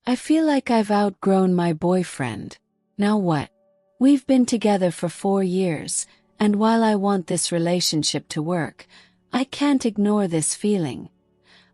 I feel like I've outgrown my boyfriend. Now what? We've been together for 4 years, and while I want this relationship to work, I can't ignore this feeling.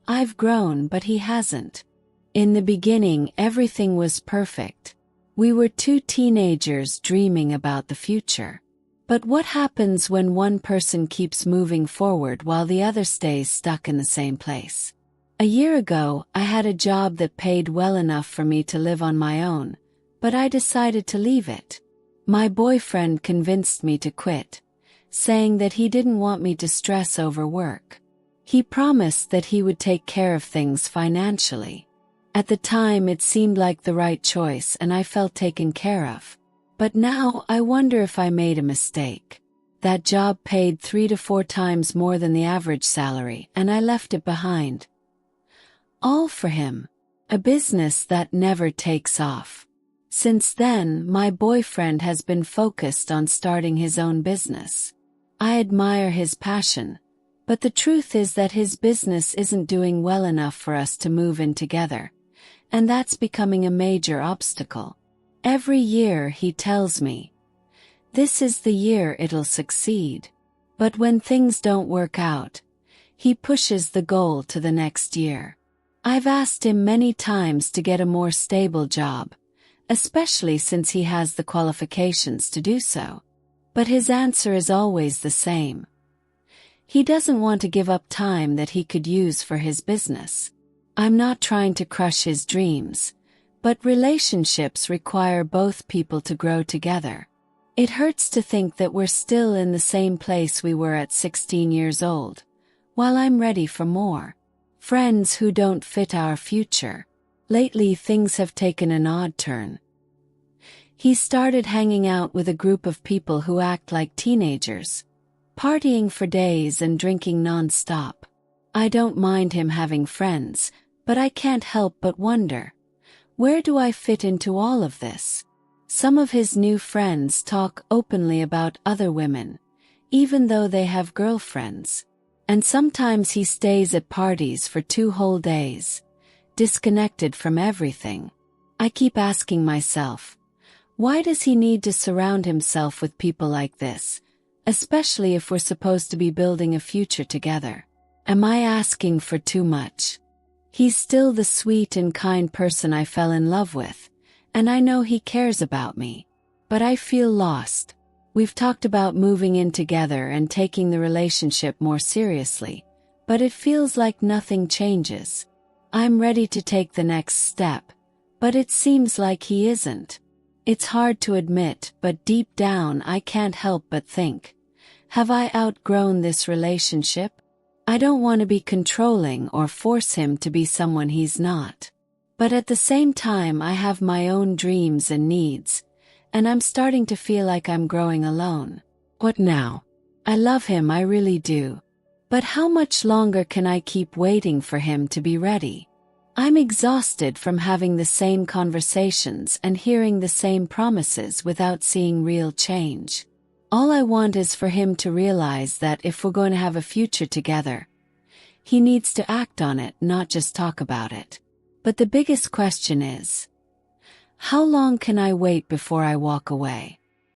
I've grown, but he hasn't. In the beginning, everything was perfect. We were 2 teenagers dreaming about the future. But what happens when one person keeps moving forward while the other stays stuck in the same place? A year ago, I had a job that paid well enough for me to live on my own, but I decided to leave it. My boyfriend convinced me to quit, saying that he didn't want me to stress over work. He promised that he would take care of things financially. At the time, it seemed like the right choice and I felt taken care of. But now I wonder if I made a mistake. That job paid 3 to 4 times more than the average salary, and I left it behind. All for him. A business that never takes off. Since then, my boyfriend has been focused on starting his own business. I admire his passion, but the truth is that his business isn't doing well enough for us to move in together, and that's becoming a major obstacle. Every year he tells me, "This is the year it'll succeed." But when things don't work out, he pushes the goal to the next year. I've asked him many times to get a more stable job, especially since he has the qualifications to do so. But his answer is always the same. He doesn't want to give up time that he could use for his business. I'm not trying to crush his dreams, but relationships require both people to grow together. It hurts to think that we're still in the same place we were at 16 years old, while I'm ready for more. Friends who don't fit our future. Lately, things have taken an odd turn. He started hanging out with a group of people who act like teenagers, partying for days and drinking non-stop. I don't mind him having friends, but I can't help but wonder, where do I fit into all of this? Some of his new friends talk openly about other women, even though they have girlfriends. And sometimes he stays at parties for 2 whole days, disconnected from everything. I keep asking myself, why does he need to surround himself with people like this, especially if we're supposed to be building a future together? Am I asking for too much? He's still the sweet and kind person I fell in love with, and I know he cares about me. But I feel lost. We've talked about moving in together and taking the relationship more seriously, but it feels like nothing changes. I'm ready to take the next step, but it seems like he isn't. It's hard to admit, but deep down I can't help but think, have I outgrown this relationship? I don't want to be controlling or force him to be someone he's not. But at the same time, I have my own dreams and needs, and I'm starting to feel like I'm growing alone. What now? I love him, I really do. But how much longer can I keep waiting for him to be ready? I'm exhausted from having the same conversations and hearing the same promises without seeing real change. All I want is for him to realize that if we're going to have a future together, he needs to act on it, not just talk about it. But the biggest question is, how long can I wait before I walk away?